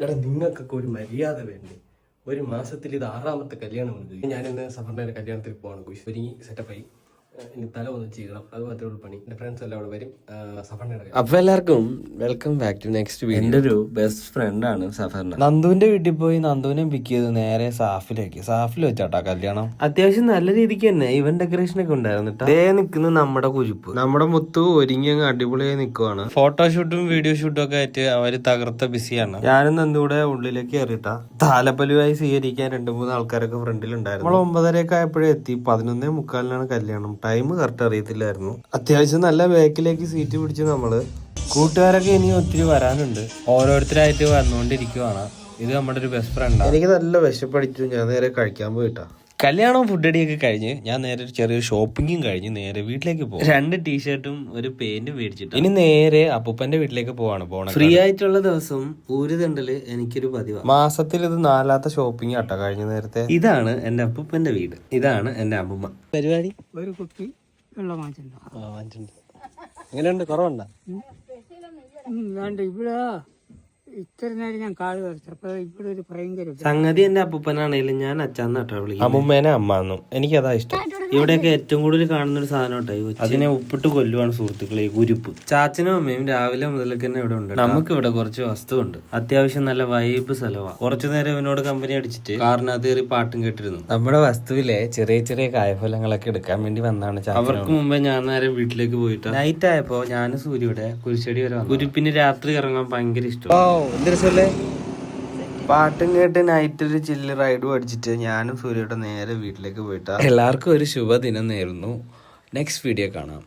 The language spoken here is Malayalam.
എടാ നിങ്ങൾക്കൊക്കെ ഒരു മര്യാദ വേണ്ടേ? ഒരു മാസത്തിൽ ഇത് 6ാമത്തെ കല്യാണമാണ്. ഞാനിന്ന് സഫറിന്റെ കല്യാണത്തിൽ പോവാണ്. കുശ്വരി സെറ്റപ്പായി. ഇനി തല ഒന്ന് ചെയ്യണം, അത് മാത്രമേ ഉള്ളൂ പണി. എന്റെ ഫ്രണ്ട്സ് എല്ലാം അവിടെ വരും. സഫറിന്റെ അപ്പൊ എല്ലാവർക്കും welcome back to next video. എന്റെ ഒരു ബെസ്റ്റ് ഫ്രണ്ട് ആണ് സഫറിന്റെ. നന്ദുവിന്റെ വീട്ടിൽ പോയി നന്ദുവിനെ പിക്ക് ചെയ്ത് നേരെ സാഫിൽ വെച്ചാട്ടാ കല്യാണം. അത്യാവശ്യം നല്ല രീതിക്ക് തന്നെ ഇവൻ ഡെക്കറേഷൻ ഒക്കെ ഉണ്ടായിരുന്നു. നിൽക്കുന്ന നമ്മുടെ കുരിപ്പ്, നമ്മുടെ മുത്തു ഒരുങ്ങി അങ്ങ് അടിപൊളിയായി നിൽക്കുവാണ്. ഫോട്ടോഷൂട്ടും വീഡിയോ ഷൂട്ടും ഒക്കെ ആയിട്ട് അവര് തകർത്ത ബിസിയാണ്. ഞാനും നന്ദുവിടെ ഉള്ളിലേക്ക് കയറിയിട്ടാ താലപ്പൊലിയായി സ്വീകരിക്കാൻ 2-3 ആൾക്കാരൊക്കെ ഫ്രണ്ടിലുണ്ടായിരുന്നു. നമ്മൾ 9:30 ആയപ്പോഴേ എത്തി. 11:45 കല്യാണം. ടൈം കറക്റ്റ് അറിയത്തില്ലായിരുന്നു. അത്യാവശ്യം നല്ല ബാക്കിലേക്ക് സീറ്റ് പിടിച്ച് നമ്മള്. കൂട്ടുകാരൊക്കെ ഇനി ഒത്തിരി വരാനുണ്ട്. ഓരോരുത്തരായിട്ട് വന്നുകൊണ്ടിരിക്കുവാണ്. ഇത് നമ്മുടെ ഒരു ബെസ്റ്റ് ഫ്രണ്ടാണ്. എനിക്ക് നല്ല വിശപ്പടിച്ചു. ഞാൻ നേരെ കഴിക്കാൻ പോയിട്ടാ. കല്യാണവും ഫുഡ് അടിയൊക്കെ കഴിഞ്ഞ് ഞാൻ നേരെ ഒരു ചെറിയ ഷോപ്പിങ്ങും കഴിഞ്ഞ് നേരെ വീട്ടിലേക്ക് പോകും. 2 ടീഷർട്ടും ഒരു പെയിന്റും മേടിച്ചിട്ട് ഇനി നേരെ അപ്പൂപ്പന്റെ വീട്ടിലേക്ക് പോകണം. ഫ്രീ ആയിട്ടുള്ള ദിവസം ഊരുതണ്ടല് എനിക്കൊരു പതിവാണ്. മാസത്തിൽ ഇത് 4ാമത്തെ ഷോപ്പിംഗ് ആട്ടോ കഴിഞ്ഞ നേരത്തെ. ഇതാണ് എന്റെ അപ്പൂപ്പന്റെ വീട്, ഇതാണ് എന്റെ അമ്മൂമ്മ. പരിപാടി ഒരു കുപ്പി വെള്ളം വാങ്ങിച്ചിട്ടുണ്ട്. എങ്ങനെയുണ്ട്? കുറവുണ്ടോ? വേണ്ട, ഇവിടെ ഇത്ര നേരം ഞാൻ കാട് വരച്ചപ്പോ ഇവിടെ ഒരു ഭയങ്കര സംഗതി എന്റെ അപ്പൂപ്പനാണേലും ഞാൻ അച്ഛന്നാട്ടാ വിളിക്കും. അമ്മൂമ്മേനെ അമ്മാന്നും. എനിക്കതാ ഇഷ്ടം. ഇവിടെയൊക്കെ ഏറ്റവും കൂടുതൽ കാണുന്ന ഒരു സാധനം കേട്ടോ. അതിനെ ഉപ്പിട്ട് കൊല്ലുവാണ് സുഹൃത്തുക്കളെ, കുരുപ്പ്. ചാച്ചനും അമ്മയും രാവിലെ മുതലൊക്കെ തന്നെ ഇവിടെ ഉണ്ട്. നമുക്ക് ഇവിടെ കുറച്ച് വസ്തുണ്ട്. അത്യാവശ്യം നല്ല വൈബ് സ്ഥലമാണ്. കുറച്ചു നേരം ഇവനോട് കമ്പനി അടിച്ചിട്ട് കാറിനകത്ത് കയറി പാട്ടും കേട്ടിരുന്നു. നമ്മുടെ വസ്തുവിലെ ചെറിയ ചെറിയ കായ്ഫലങ്ങളൊക്കെ എടുക്കാൻ വേണ്ടി വന്നാണ്. അവർക്ക് മുമ്പേ ഞാൻ നേരെ വീട്ടിലേക്ക് പോയിട്ട് നൈറ്റ് ആയപ്പോ ഞാനും സൂര്യയുടെ കുരിശടി വരെ വന്നു. കുരിപ്പിന് രാത്രി ഇറങ്ങാൻ ഭയങ്കര ഇഷ്ടം. പാട്ടും കേട്ട് നൈറ്റ് ഒരു ചില്ല് റൈഡും അടിച്ചിട്ട് ഞാനും സൂര്യയുടെ നേരെ വീട്ടിലേക്ക് പോയിട്ടാ. എല്ലാവർക്കും ഒരു ശുഭദിനം നേരുന്നു. നെക്സ്റ്റ് വീഡിയോ കാണാം.